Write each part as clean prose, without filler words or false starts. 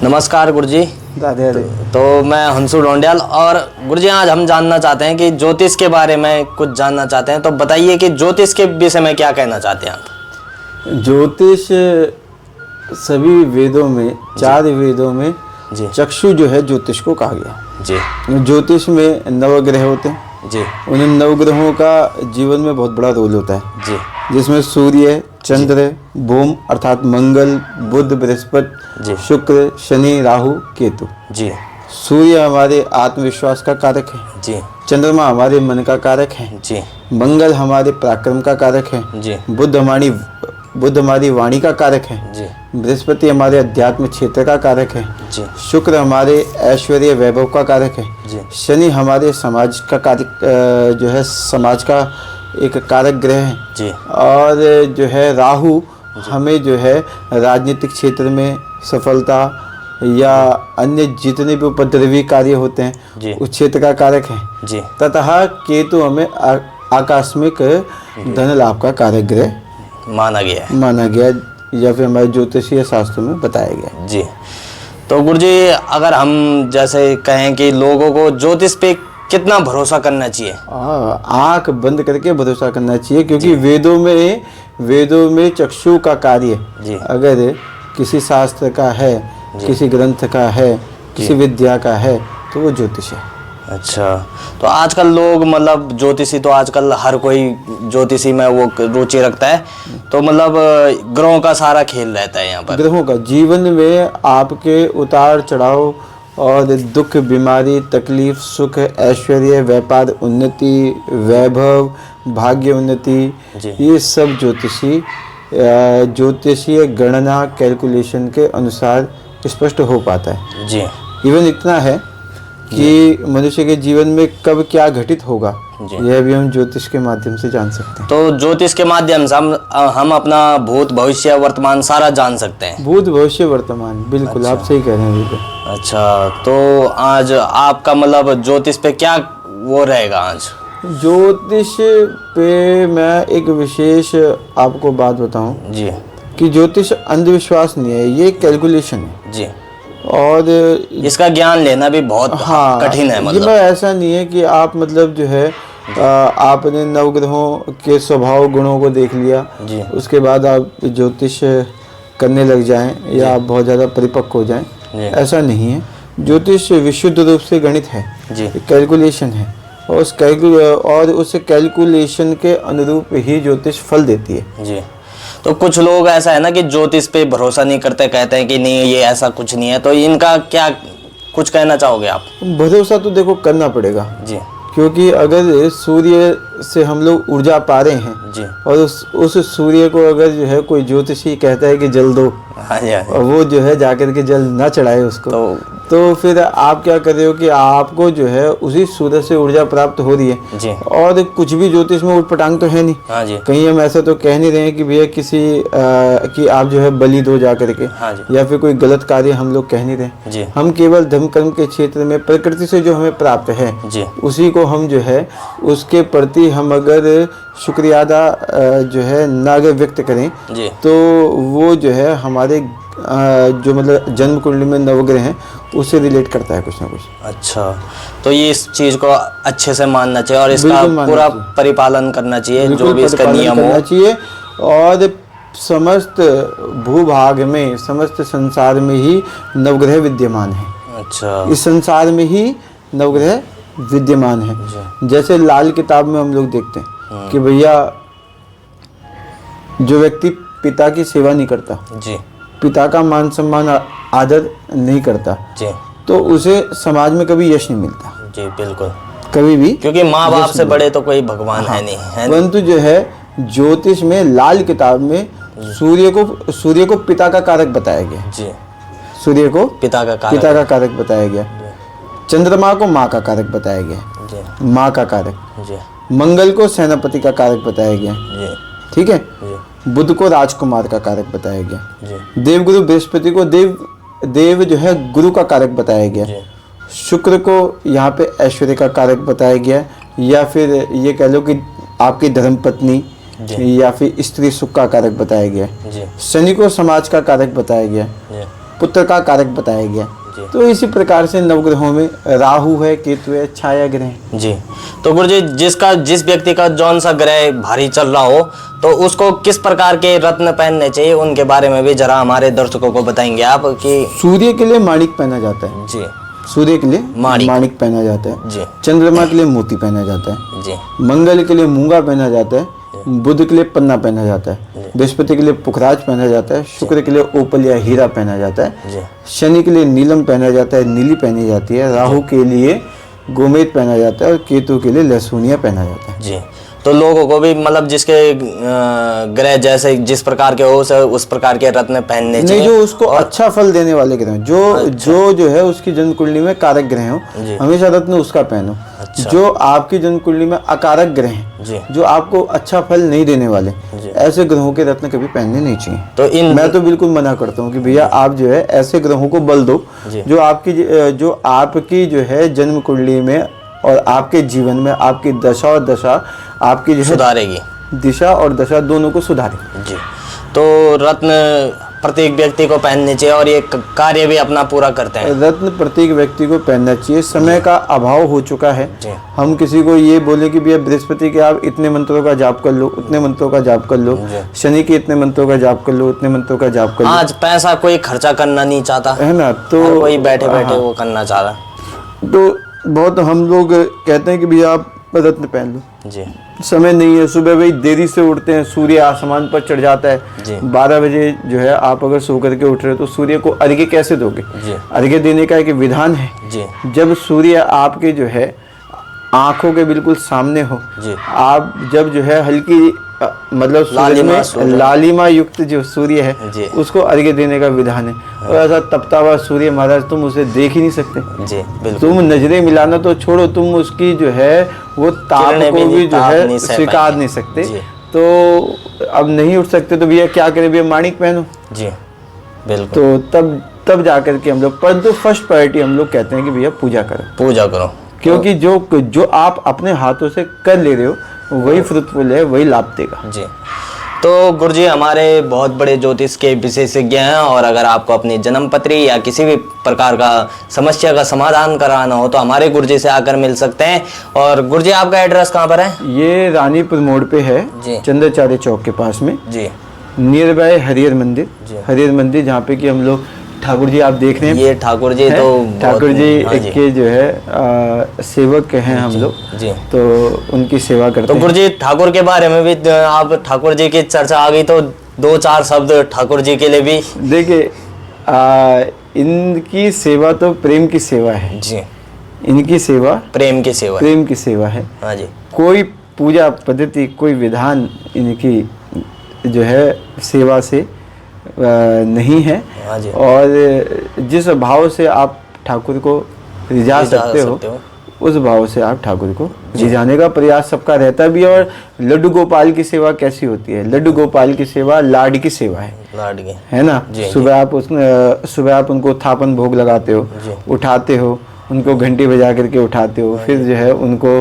नमस्कार गुरुजी। राधे राधे। तो मैं हंसू ढोंडियाल और गुरुजी आज हम जानना चाहते हैं कि ज्योतिष के बारे में कुछ जानना चाहते हैं, तो बताइए कि ज्योतिष के विषय में क्या कहना चाहते हैं आप। ज्योतिष सभी वेदों में, 4 वेदों में जी चक्षु जो है ज्योतिष को कहा गया। जी ज्योतिष में नवग्रह होते हैं। जी उन नवग्रहों का जीवन में बहुत बड़ा रोल होता है, जी जिसमें सूर्य, चंद्र, भूम अर्थात मंगल, बुध, बृहस्पति, जी शुक्र, शनि, राहु, केतु। जी सूर्य हमारे आत्मविश्वास का कारक है, जी चंद्रमा हमारे मन का कारक है, जी मंगल हमारे पराक्रम का कारक है, जी बुध हमारी वाणी का कारक है, जी बृहस्पति हमारे अध्यात्म क्षेत्र का कारक है, जी शुक्र हमारे ऐश्वर्य वैभव का कारक है, जी शनि हमारे समाज का कारक जो है समाज का एक कारक ग्रह है, जी और जो है राहु हमें जो है राजनीतिक क्षेत्र में सफलता या अन्य जितने भी उपद्रवी कार्य होते हैं जी उस क्षेत्र का कारक है। जी ततः केतु हमें आकस्मिक धन लाभ का कारक ग्रह माना गया है। माना गया या फिर हमारे ज्योतिषीय शास्त्र में बताया गया। जी तो गुरुजी अगर हम जैसे कहें कि लोगों को ज्योतिष पे कितना भरोसा करना चाहिए। आंख बंद करके भरोसा करना चाहिए, क्योंकि वेदों में चक्षु का कार्य जी अगर किसी शास्त्र का है, किसी ग्रंथ का है, किसी विद्या का है, तो वो ज्योतिष है। अच्छा, तो आजकल लोग मतलब ज्योतिषी तो आजकल हर कोई ज्योतिषी में वो रुचि रखता है, तो मतलब ग्रहों का सारा खेल रहता है यहाँ पर। ग्रहों का जीवन में आपके उतार चढ़ाव और दुख, बीमारी, तकलीफ, सुख, ऐश्वर्य, व्यापार उन्नति, वैभव, भाग्य उन्नति, ये सब ज्योतिषीय गणना कैलकुलेशन के अनुसार स्पष्ट हो पाता है। जी इवन इतना है कि मनुष्य के जीवन में कब क्या घटित होगा यह भी हम ज्योतिष के माध्यम से जान सकते हैं। तो ज्योतिष के माध्यम से हम अपना भूत, भविष्य, वर्तमान सारा जान सकते हैं। भूत, भविष्य, वर्तमान, बिल्कुल। अच्छा। आप सही कह रहे हैं बिल्कुल। अच्छा, तो आज आपका मतलब ज्योतिष पे क्या वो रहेगा आज। ज्योतिष पे मैं एक विशेष आपको बात बताऊं जी कि ज्योतिष अंधविश्वास नहीं है, ये कैलकुलेशन है। जी और इसका ज्ञान लेना भी बहुत कठिन है। मतलब ये ऐसा नहीं है कि आप मतलब जो है आपने नवग्रहों के स्वभाव गुणों को देख लिया, जी उसके बाद आप ज्योतिष करने लग जाएं या आप बहुत ज़्यादा परिपक्व हो जाएं, ऐसा नहीं है। ज्योतिष विशुद्ध रूप से गणित है, जी कैलकुलेशन है, और उस कैलकुलेशन के अनुरूप ही ज्योतिष फल देती है। जी तो कुछ लोग ऐसा है ना कि ज्योतिष पे भरोसा नहीं करते, कहते हैं कि नहीं ये ऐसा कुछ नहीं है, तो इनका क्या कुछ कहना चाहोगे आप। भरोसा तो देखो करना पड़ेगा जी, क्योंकि अगर सूर्य से हम लोग ऊर्जा पा रहे हैं जी, और उस सूर्य को अगर जो है कोई ज्योतिषी कहता है कि जल दो, हाँ जी, और वो जो है जाकर के जल ना चढ़ाए उसको, तो फिर आप क्या कर रहे हो कि आपको जो है उसी सूरज से ऊर्जा प्राप्त हो रही है जी। और कुछ भी ज्योतिष में उटपटांग तो है नहीं। हाँ जी। कहीं हम ऐसा तो कह नहीं रहे हैं कि भैया किसी कि आप जो है बलि दो जा करके, हाँ जी। या फिर कोई गलत कार्य हम लोग कह नहीं रहे जी। हम केवल धर्म कर्म के क्षेत्र में प्रकृति से जो हमें प्राप्त है जी। उसी को हम जो है उसके प्रति हम अगर शुक्रिया अदा जो है ना अगर व्यक्त करें जी। तो वो जो है हमारे जो मतलब जन्म कुंडली में नवग्रह हैं उससे रिलेट करता है कुछ ना कुछ। अच्छा, तो ये इस चीज को अच्छे से मानना चाहिए और इसका पूरा परिपालन करना चाहिए, जो भी इसका नियम हो चाहिए। और समस्त भूभाग में, समस्त संसार में ही नवग्रह विद्यमान है। अच्छा, इस संसार में ही नवग्रह विद्यमान है। जैसे लाल किताब में हम लोग देखते हैं कि भैया जो व्यक्ति पिता की सेवा नहीं करता जी, पिता का मान सम्मान आदर नहीं करता जी, तो उसे समाज में कभी यश नहीं मिलता जी, बिल्कुल, कभी भी, क्योंकि माँ बाप से बड़े तो कोई भगवान है नहीं, है। परंतु जो है ज्योतिष में लाल किताब में सूर्य को पिता का कारक बताया गया जी, सूर्य को पिता का कारक बताया गया, चंद्रमा को माँ का कारक बताया गया जी, माँ का कारक जी, मंगल को सेनापति का कारक बताया गया जी, ठीक है, जी, बुध को राजकुमार का कारक बताया गया, जी, देवगुरु बृहस्पति को देव जो है गुरु का कारक बताया गया, जी, शुक्र को यहाँ पे ऐश्वर्य का कारक बताया गया, या फिर ये कह लो कि आपकी धर्मपत्नी या फिर स्त्री सुख का कारक बताया गया, जी, शनि को समाज का कारक बताया गया, जी, पुत्र का कारक बताया गया। जी। तो इसी प्रकार से नवग्रहों में राहु है, केतु है, छाया ग्रह। जी। तो गुरुजी जिस व्यक्ति का जौन सा ग्रह भारी चल रहा हो तो उसको किस प्रकार के रत्न पहनने चाहिए, उनके बारे में भी जरा हमारे दर्शकों को बताएंगे आप कि। सूर्य के लिए माणिक पहना जाता है। जी। सूर्य के लिए माणिक माणिक पहना जाता है। जी। चंद्रमा के लिए मोती पहना जाता है। जी। मंगल के लिए मूंगा पहना जाता है। बुध के लिए पन्ना पहना जाता है। बृहस्पति के लिए पुखराज पहना जाता है। शुक्र के लिए ओपल या हीरा पहना जाता है। जी। शनि के लिए नीलम पहना जाता है, नीली पहनी जाती है। राहु के लिए गोमेद पहना जाता है और केतु के लिए लहसुनिया पहना जाता है। जी। तो लोगों को भी मतलब जिसके ग्रह जैसे जिस प्रकार के हो उस प्रकार के रत्न पहनने नहीं, चाहिए। जो उसको अच्छा फल देने वाले ग्रह जो है उसकी जन्म कुंडली में कारक ग्रह हो, हमेशा रत्न उसका पहनो। जो आपकी जन्म कुंडली में अकारक ग्रह हैं, जो आपको अच्छा फल नहीं देने वाले, ऐसे ग्रहों के रत्न कभी पहनने नहीं चाहिए। तो मैं तो बिल्कुल मना करता हूँ कि भैया आप जो है ऐसे ग्रहों को बल दो जो आपकी जो है जन्म कुंडली में और आपके जीवन में आपकी दशा और दशा आपकी जो है सुधारेगी, दिशा और दशा दोनों को सुधारेगी। जी। तो रत्न प्रत्येक व्यक्ति को पहनने चाहिए और ये कार्य भी अपना पूरा करते हैं। रत्न प्रत्येक व्यक्ति को पहनना चाहिए। समय का अभाव हो चुका है। हम किसी को ये बोले कि भैया बृहस्पति के आप इतने मंत्रों का जाप कर लो, उतने मंत्रों का जाप कर लो, शनि के इतने मंत्रों का जाप कर लो, उतने मंत्रों का जाप कर लो। आज पैसा कोई खर्चा करना नहीं चाहता है ना, तो कोई बैठे बैठे वो करना चाह रहा। तो बहुत हम लोग कहते हैं कि भैया आप रत्न पहन लो। जी। समय नहीं है, सुबह वही देरी से उठते हैं, सूर्य आसमान पर चढ़ जाता है। 12 बजे जो है आप अगर सो करके उठ रहे हो तो सूर्य को अर्घ्य कैसे दोगे? अर्घ्य देने का एक विधान है। जी। जब सूर्य आपके जो है आंखों के बिल्कुल सामने हो, आप जब जो है हल्की मतलब लालिमा युक्त जो सूर्य है उसको अर्घ्य देने का विधान है। और ऐसा तपता हुआ सूर्य महाराज तुम उसे देख ही नहीं सकते। जी, बिल्कुल। तुम नजरें मिलाना तो छोड़ो, तुम उसकी जो है वो ताप को भी जो है स्वीकार नहीं सकते। तो अब नहीं उठ सकते तो भैया क्या करें, भैया माणिक पहनो। जी, बिल्कुल। तो तब जाकर के हम लोग, परंतु फर्स्ट प्रायोरिटी हम लोग कहते हैं कि भैया पूजा करो, क्योंकि जो आप अपने हाथों से कर ले रहे हो वही फ्रूटफुल है, वही लाभ देगा। जी। तो गुरुजी हमारे बहुत बड़े ज्योतिष के विशेषज्ञ हैं और अगर आपको अपनी जन्म पत्री या किसी भी प्रकार का समस्या का समाधान कराना हो तो हमारे गुरुजी से आकर मिल सकते हैं। और गुरुजी आपका एड्रेस कहाँ पर है? ये रानीपुर मोड़ पे है, चंद्राचार्य चौक के पास में। जी। नियर बाय हरिहर मंदिर जहाँ पे कि हम लोग ठाकुर जी आप देख रहे हैं। ये ठाकुर जी तो ठाकुर जी के जो है सेवक हैं हम लोग। जी। तो उनकी सेवा करते हैं। तो गुरुजी ठाकुर के बारे में भी आप, ठाकुर जी की चर्चा आ गई तो 2-4 शब्द ठाकुर जी के लिए भी। देखिए इनकी सेवा तो प्रेम की सेवा है। जी। इनकी सेवा प्रेम की सेवा है। हाँ जी। कोई पूजा पद्धति, कोई विधान इनकी जो है सेवा से नहीं है। और जिस भाव से आप ठाकुर को रिझा सकते हो उस भाव से आप ठाकुर को रिझाने का प्रयास सबका रहता भी है। और लड्डू गोपाल की सेवा कैसी होती है? लड्डू गोपाल की सेवा लाड की सेवा है ना। सुबह आप उनको थापन भोग लगाते हो, उठाते हो, उनको घंटी बजा करके उठाते हो, फिर जो है उनको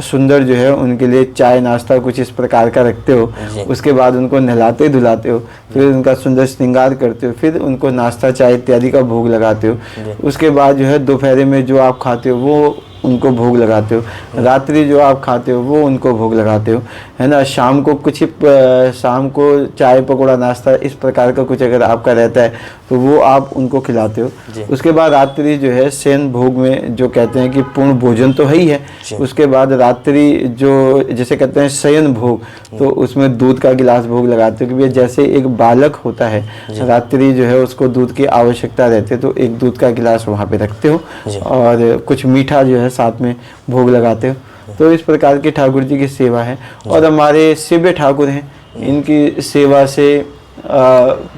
सुंदर जो है उनके लिए चाय नाश्ता कुछ इस प्रकार का रखते हो। उसके बाद उनको नहलाते धुलाते हो, फिर उनका सुंदर श्रृंगार करते हो, फिर उनको नाश्ता चाय इत्यादि का भोग लगाते हो। उसके बाद जो है दोपहर में जो आप खाते हो वो उनको भोग लगाते हो, रात्रि जो आप खाते हो वो उनको भोग लगाते हो, है ना। शाम को चाय पकौड़ा नाश्ता इस प्रकार का कुछ अगर आपका रहता है तो वो आप उनको खिलाते हो। उसके बाद रात्रि जो है शयन भोग में जो कहते हैं कि पूर्ण भोजन तो है ही है। उसके बाद रात्रि जो जैसे कहते हैं शयन भोग, तो उसमें दूध का गिलास भोग लगाते हो कि भैया जैसे एक बालक होता है रात्रि जो है उसको दूध की आवश्यकता रहती है तो एक दूध का गिलास वहाँ पे रखते हो और कुछ मीठा जो है साथ में भोग लगाते हो। तो इस प्रकार की ठाकुर जी की सेवा है। और हमारे शिव्य ठाकुर हैं, इनकी सेवा से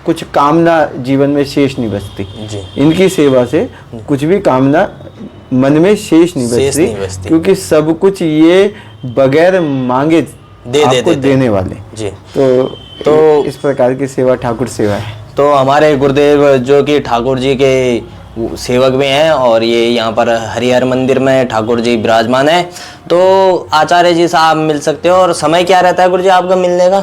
कुछ कामना जीवन में शेष नहीं बचती। इनकी सेवा से कुछ भी कामना मन में शेष नहीं बचती, क्योंकि सब कुछ ये बगैर मांगे आपको देने वाले। तो इस प्रकार की सेवा ठाकुर सेवा है। तो हमारे गुरुदेव जो कि ठाकुर जी के सेवक भी हैं और ये यहाँ पर हरिहर मंदिर में ठाकुर जी विराजमान है। तो आचार्य जी से आप मिल सकते हो। और समय क्या रहता है गुरु जी आपका मिलने का?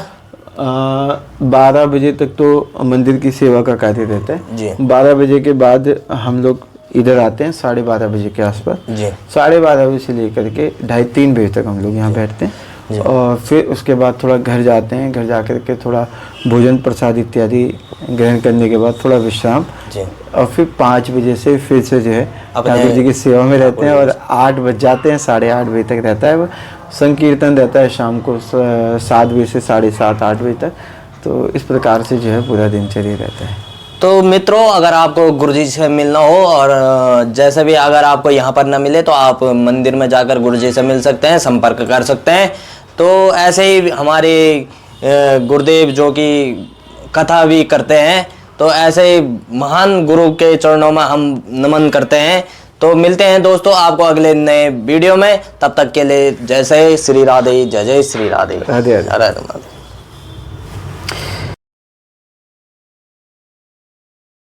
12 बजे तक तो मंदिर की सेवा का कार्य रहता है जी। 12 बजे के बाद हम लोग इधर आते हैं 12:30 बजे के आसपास। जी। 12:30 बजे से लेकर के 2:30-3 बजे तक हम लोग यहाँ बैठते हैं और फिर उसके बाद थोड़ा घर जाते हैं। घर जा कर के थोड़ा भोजन प्रसाद इत्यादि ग्रहण करने के बाद थोड़ा विश्राम जी। और फिर 5 बजे से फिर से जो है अपने ठाकुर जी की सेवा में रहते हैं और 8 बज जाते हैं, 8:30 बजे तक रहता है वो संकीर्तन रहता है शाम को 7 बजे से 7:30 8 बजे तक। तो इस प्रकार से जो है पूरा दिनचर्या रहता है। तो मित्रों, अगर आपको गुरुजी से मिलना हो और जैसे भी अगर आपको यहाँ पर ना मिले तो आप मंदिर में जाकर गुरुजी से मिल सकते हैं, संपर्क कर सकते हैं। तो ऐसे ही हमारे गुरुदेव जो कि कथा भी करते हैं, तो ऐसे ही महान गुरु के चरणों में हम नमन करते हैं। तो मिलते हैं दोस्तों आपको अगले नए वीडियो में। तब तक के लिए जय श्री राधे, जय जय श्री राधे, राधे राधे। हर हर महादेव।